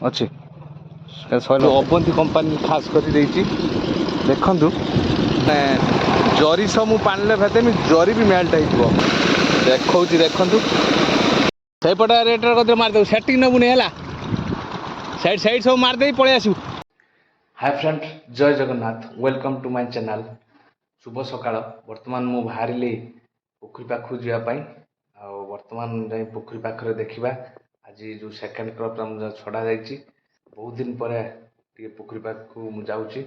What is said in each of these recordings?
ଅଛି ଅବନ୍ତୀ କମ୍ପାନୀ ଖାସ୍ କରି ଦେଇଛି ଦେଖନ୍ତୁ ଜରି ସବୁ ପାଣିରେ ଭେଦେମି ଜରି ବି ମେଲ୍ଟ ହେଇଯିବ ଦେଖଉଛି ଦେଖନ୍ତୁ ସେଇପଟେ ରେଟ୍ରେ କତିରେ ମାରିଦେବୁ ସେଟିଂ ନେବୁନି ହେଲା ସାଇଡ୍ ସବୁ ମାରିଦେଇ ପଳେଇ ଆସିବୁ। ହାଇ ଫ୍ରେଣ୍ଡ ଜୟ Jagannath welcome to my channel ଶୁଭ ସକାଳ। ବର୍ତ୍ତମାନ ମୁଁ ବାହାରିଲି ପୋଖରୀ ପାଖକୁ ଯିବା ପାଇଁ ଆଉ ବର୍ତ୍ତମାନ ଯାଇ ପୋଖରୀ ପାଖରେ ଦେଖିବା ଆଜି ଯେଉଁ ସେକେଣ୍ଡ କ୍ରପ୍ ଛଡ଼ା ଯାଇଛି ବହୁତ ଦିନ ପରେ ଟିକେ ପୋଖରୀ ପାଖକୁ ମୁଁ ଯାଉଛି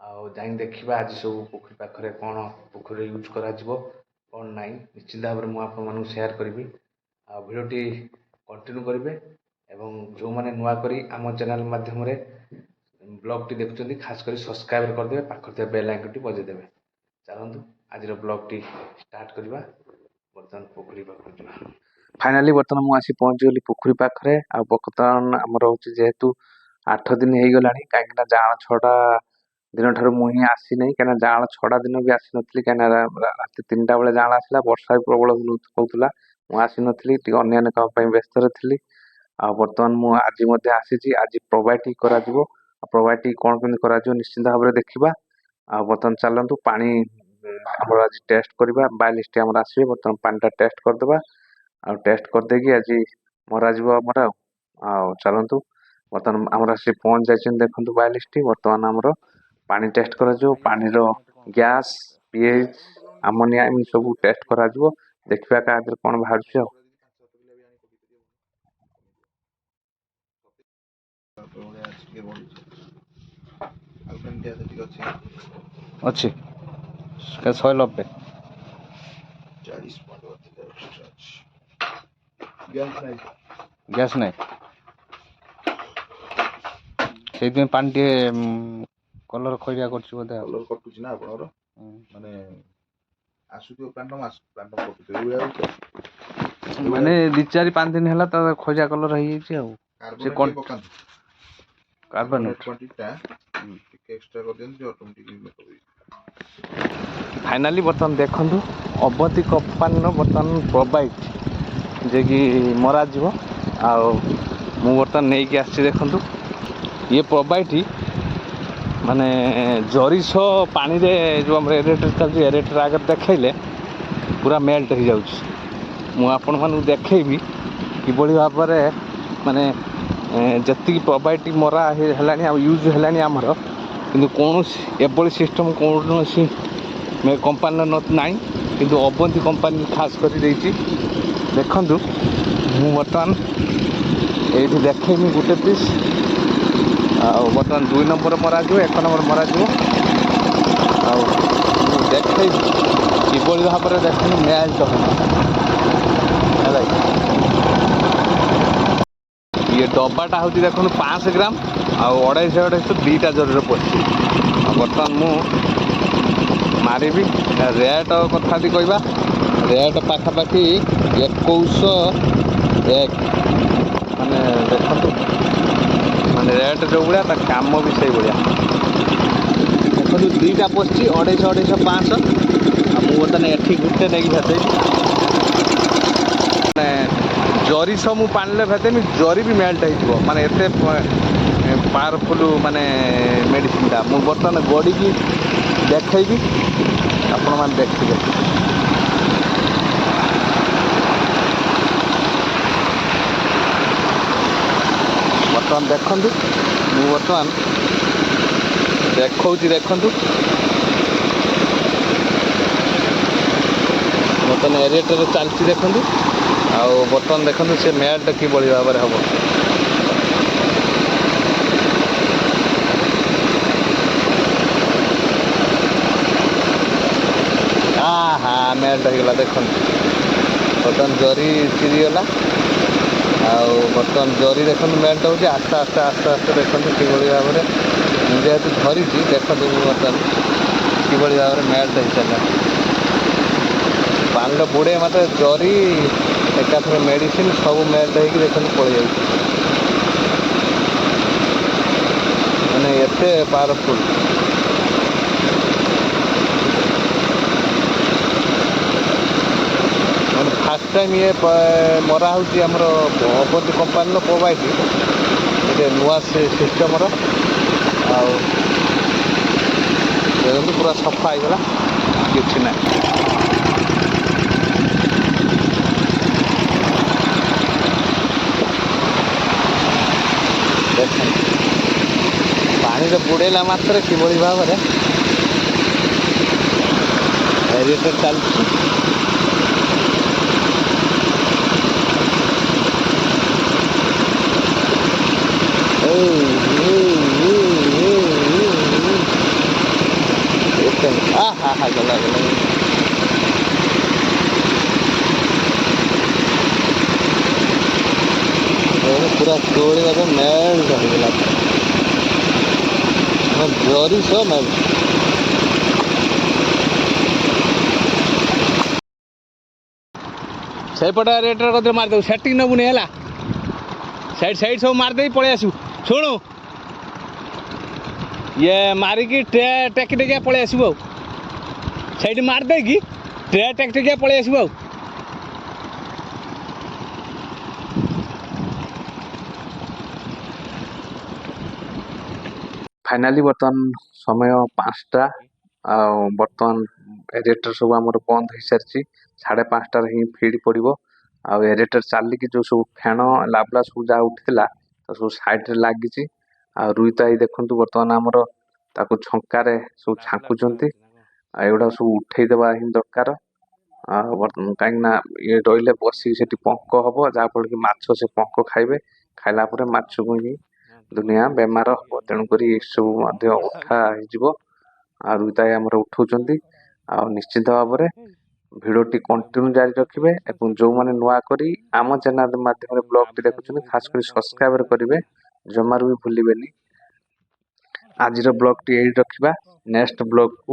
ଆଉ ଯାଇ ଦେଖିବା ଆଜି ସବୁ ପୋଖରୀ ପାଖରେ କ'ଣ ପୋଖରୀରେ ୟୁଜ୍ କରାଯିବ କ'ଣ ନାହିଁ ନିଶ୍ଚିତ ଭାବରେ ମୁଁ ଆପଣମାନଙ୍କୁ ସେୟାର କରିବି ଆଉ ଭିଡ଼ିଓଟି କଣ୍ଟିନ୍ୟୁ କରିବେ ଏବଂ ଯେଉଁମାନେ ନୂଆ କରି ଆମ ଚ୍ୟାନେଲ୍ ମାଧ୍ୟମରେ ବ୍ଲଗ୍ଟି ଦେଖୁଛନ୍ତି ଖାସ୍ କରି ସବସ୍କ୍ରାଇବ୍ କରିଦେବେ ପାଖରେ ଥିବା ବେଲ୍ ଆଇକନ୍ଟି ବଜାଇଦେବେ। ଚାଲନ୍ତୁ ଆଜିର ବ୍ଲଗ୍ଟି ଷ୍ଟାର୍ଟ କରିବା। ବର୍ତ୍ତମାନ ପୋଖରୀ ପାଖକୁ ଯିବା। ଫାଇନାଲି ବର୍ତ୍ତମାନ ମୁଁ ଆସି ପହଞ୍ଚିଗଲି ପୋଖରୀ ପାଖରେ ଆଉ ବର୍ତ୍ତମାନ ଆମର ହେଉଛି ଯେହେତୁ 8 ଦିନ ହେଇଗଲାଣି କାହିଁକିନା ଯାଆଁଳ ଛଡ଼ା ଦିନଠାରୁ ମୁଁ ହିଁ ଆସିନାହିଁ କାହିଁକିନା ଯାଆଁଳ ଛଡ଼ା ଦିନ ବି ଆସିନଥିଲି କାହିଁକିନା ରାତି 3ଟା ବେଳେ ଯାଆଁଳ ଆସିଲା ବର୍ଷା ବି ପ୍ରବଳ ହେଉଥିଲା ମୁଁ ଆସିନଥିଲି ଟିକେ ଅନ୍ୟାନ୍ୟ କାମ ପାଇଁ ବ୍ୟସ୍ତରେ ଥିଲି ଆଉ ବର୍ତ୍ତମାନ ମୁଁ ଆଜି ମଧ୍ୟ ଆସିଛି ଆଜି ପ୍ରୋବାୟୋଟିକ୍ କରାଯିବ ଆଉ ପ୍ରୋବାୟୋଟିକ୍ କ'ଣ କେମିତି କରାଯିବ ନିଶ୍ଚିନ୍ତ ଭାବରେ ଦେଖିବା ଆଉ ବର୍ତ୍ତମାନ ଚାଲନ୍ତୁ ପାଣି ଆମର ଆଜି ଟେଷ୍ଟ କରିବା ବାୟୋଲିଷ୍ଟ ଆମର ଆସିବେ ବର୍ତ୍ତମାନ ପାଣିଟା ଟେଷ୍ଟ କରିଦେବା ଆଉ ଟେଷ୍ଟ କରିଦେଇକି ଆଜି ମରାଯିବ ଆମର ଆଉ ଚାଲନ୍ତୁ ବର୍ତ୍ତମାନ ଆମର ଆସି ପହଞ୍ଚି ଯାଇଛନ୍ତି ଦେଖନ୍ତୁ ବାୟୋଲିଷ୍ଟ ବର୍ତ୍ତମାନ ଆମର ପାଣି ଟେଷ୍ଟ କରାଯିବ ପାଣିର ଗ୍ୟାସ୍ ପିଏଚ୍ ଆମୋନିଆ ଏମିତି ସବୁ ଟେଷ୍ଟ କରାଯିବ ଦେଖିବା କାହା ଦେହରେ କ'ଣ ବାହାରୁଛି ଆଉ ଅଛି 190 ଗ୍ୟାସ୍ ନାହିଁ ସେଇଥିପାଇଁ ପାଣି ଟିକେ କଲର ଖଇରିଆ କରୁଛି ବୋଧେ କଲର କଟୁଛି ନା ଆପଣଙ୍କର ମାନେ ଆସୁଥିବ ମାନେ 2-4-5 ଦିନ ହେଲା ତ ଖଇରିଆ କଲର ହେଇଯାଇଛି ଆଉ ସେ ପକାନ୍ତୁ କାର୍ବୋନେଟ୍ କ୍ୱାଣ୍ଟିଟିଟା ଟିକେ ଏକ୍ସଟ୍ରା କରିଦିଅନ୍ତୁ ଯେ ଅଟୋମେଟିକ୍ ଫାଇନାଲି ବର୍ତ୍ତମାନ ଦେଖନ୍ତୁ ଅବନ୍ତୀ କମ୍ପାନୀର ବର୍ତ୍ତମାନ ପ୍ରୋବାଇଟ୍ ଯିଏକି ମରାଯିବ ଆଉ ମୁଁ ବର୍ତ୍ତମାନ ନେଇକି ଆସିଛି ଦେଖନ୍ତୁ ଇଏ ପ୍ରୋବାଇଟ୍ ମାନେ ଜରି ସହ ପାଣିରେ ଯେଉଁ ଆମର ଏରେଟର୍ ଚାଲିଛି ଏରେଟର୍ ଆଗରେ ଦେଖାଇଲେ ପୁରା ମେଲ୍ଟ ହେଇଯାଉଛି ମୁଁ ଆପଣମାନଙ୍କୁ ଦେଖେଇବି କିଭଳି ଭାବରେ ମାନେ ଯେତିକି ପ୍ରୋବାଇଟ୍ ମରା ହେଲାଣି ଆଉ ୟୁଜ୍ ହେଲାଣି ଆମର କିନ୍ତୁ କୌଣସି ଏଭଳି ସିଷ୍ଟମ୍ କୌଣସି କମ୍ପାନୀର ନାହିଁ କିନ୍ତୁ ଅବନ୍ତୀ କମ୍ପାନୀ ଖାସ୍ କରି ଦେଇଛି ଦେଖନ୍ତୁ ମୁଁ ବର୍ତ୍ତମାନ ଏଇଠି ଦେଖେଇମି ଗୋଟେ ପିସ୍ ଆଉ ବର୍ତ୍ତମାନ 2 ନମ୍ବର ମରାଯିବ 1 ନମ୍ବର ମରାଯିବ ଆଉ ମୁଁ ଦେଖେଇବି କିଭଳି ଭାବରେ ଦେଖନ୍ତୁ ମେଲ୍ଟ ହେଲା ଇଏ ଡବାଟା ହେଉଛି ଦେଖନ୍ତୁ 500 ଗ୍ରାମ ଆଉ 250 ଦୁଇଟା ଜରିରେ ପଡ଼ିଛି ଆଉ ବର୍ତ୍ତମାନ ମୁଁ ମାରିବି ରେଟ୍ କଥା ବି କହିବା ରେଟ୍ ପାଖାପାଖି 2101 ମାନେ ଦେଖନ୍ତୁ ମାନେ ରେଟ୍ ଯେଉଁ ଭଳିଆ ତା କାମ ବି ସେଇଭଳିଆ ଦେଖନ୍ତୁ ଦୁଇଟା ପଶିଛି 250 500 ଆଉ ମୁଁ ବର୍ତ୍ତମାନ ଏଠି ଗୋଟେ ନେଇକି ଭେଦେଇବି ମାନେ ଜରି ସବୁ ପାଣିରେ ଭେଦେମି ଜରି ବି ମେଲ୍ଟ ହେଇଯିବ ମାନେ ଏତେ ପାୱାରଫୁଲ୍ ମାନେ ମେଡ଼ିସିନଟା ମୁଁ ବର୍ତ୍ତମାନ ଗଡ଼ିକି ଦେଖେଇବି ଆପଣମାନେ ଦେଖିବେ ବର୍ତ୍ତମାନ ଦେଖନ୍ତୁ ମୁଁ ବର୍ତ୍ତମାନ ଦେଖଉଛି ଦେଖନ୍ତୁ ବର୍ତ୍ତମାନ ଏରେଟରେ ଚାଲିଛି ଦେଖନ୍ତୁ ଆଉ ବର୍ତ୍ତମାନ ଦେଖନ୍ତୁ ସେ ମେଲ୍ଟ କିଭଳି ଭାବରେ ହେବ ମେଲ୍ଟ ହେଇଗଲା ଦେଖନ୍ତୁ ବର୍ତ୍ତମାନ ଜରି ଚିରିଗଲା ଆଉ ବର୍ତ୍ତମାନ ଜରି ଦେଖନ୍ତୁ ମେଲ୍ଟ ହେଉଛି ଆସ୍ତେ ଆସ୍ତେ ଆସ୍ତେ ଆସ୍ତେ ଦେଖନ୍ତୁ କିଭଳି ଭାବରେ ମୁଁ ଯେହେତୁ ଧରିଛି ଦେଖନ୍ତୁ ବର୍ତ୍ତମାନ କିଭଳି ଭାବରେ ମେଲ୍ଟ ହେଇସାରିଲା ପାଣିରେ ବୁଡ଼େଇ ମାତ୍ରେ ଜରି ଏକାଥରେ ମେଡ଼ିସିନ ସବୁ ମେଲ୍ଟ ହେଇକି ଦେଖନ୍ତୁ ପଳେଇ ଯାଉଛି ମାନେ ଏତେ ପାୱାରଫୁଲ୍ ଫାର୍ଷ୍ଟ ଟାଇମ୍ ଇଏ ମରା ହେଉଛି ଆମର ଅବନ୍ତୀ କମ୍ପାନୀର ପ୍ରୋଭାଇଡ଼ ଗୋଟେ ନୂଆ ସିଷ୍ଟମର। ଆଉ ଦେଖନ୍ତୁ ପୁରା ସଫା ହେଇଗଲା, କିଛି ନାହିଁ। ଦେଖନ୍ତୁ ପାଣିରେ ବୁଡ଼େଇଲା ମାତ୍ରେ କିଭଳି ଭାବରେ ଏରିଏଟର୍ ଚାଲିଛି। ଗଲା ଗଲା ପୁରା ତୋଳିବାକୁ ମେଲ୍ଟ ହେଇଗଲା, ଜରି ସହ ମେଲ୍ଟ। ସେଇପଟେ ରେଟ୍ରେ କତିରେ ମାରିଦେବୁ, ସେଟିଂ ନେବୁନି ହେଲା। ସାଇଡ୍ ସବୁ ମାରିଦେଇ ପଳେଇ ଆସିବୁ। ଶୁଣୁ ଇଏ ମାରିକି ଟ୍ରେ ଟେକି ଟେକିଆ ପଳେଇ ଆସିବୁ ଆଉ। ସେଇଠି ମାରିଦେଇକି ଟ୍ରେ ଟେକି ଟେକିଆ ପଳେଇ ଆସିବୁ ଆଉ। ଫାଇନାଲି ବର୍ତ୍ତମାନ ସମୟ 5ଟା। ଆଉ ବର୍ତ୍ତମାନ ଏରେଟର ସବୁ ଆମର ବନ୍ଦ ହେଇସାରିଛି। 5:30ରେ ହିଁ ଫିଡ୍ ପଡ଼ିବ। ଆଉ ଏରେଟର ଚାଲିକି ଯେଉଁ ସବୁ ଫେଣ ଲାଭଲା ସବୁ ଯାହା ଉଠିଥିଲା ତ ସବୁ ସାଇଡ଼ରେ ଲାଗିଛି। ଆଉ ରୁଇତାଇ ଦେଖନ୍ତୁ ବର୍ତ୍ତମାନ ଆମର ତାକୁ ଛଙ୍କାରେ ସବୁ ଛାଙ୍କୁଛନ୍ତି। ଆଉ ଏଗୁଡ଼ା ସବୁ ଉଠେଇଦେବା ହିଁ ଦରକାର। ଆଉ କାହିଁକି ନା ଇଏ ରହିଲେ ବସିକି ସେଠି ପଙ୍କ ହବ, ଯାହାଫଳରେ କି ମାଛ ସେ ପଙ୍କ ଖାଇବେ। ଖାଇଲା ପରେ ମାଛକୁ ହିଁ ଦୁନିଆ ବେମାର ହବ। ତେଣୁକରି ଏସବୁ ମଧ୍ୟ ଉଠା ହେଇଯିବ। ଆଉ ରୁଇତାଇ ଆମର ଉଠଉଛନ୍ତି। ଆଉ ନିଶ୍ଚିତ ଭାବରେ ଭିଡ଼ିଓଟି କଣ୍ଟିନ୍ୟୁ ଜାରି ରଖିବେ ଏବଂ ଯେଉଁମାନେ ନୂଆ କରି ଆମ ଚ୍ୟାନେଲ ମାଧ୍ୟମରେ ବ୍ଲଗଟି ଦେଖୁଛନ୍ତି ଖାସ କରି ସବସ୍କ୍ରାଇବର କରିବେ, ଜମାରୁ ବି ଭୁଲିବେନି। ଆଜିର ବ୍ଲଗଟି ଏଇଠି ରଖିବା, ନେକ୍ସଟ ବ୍ଲଗକୁ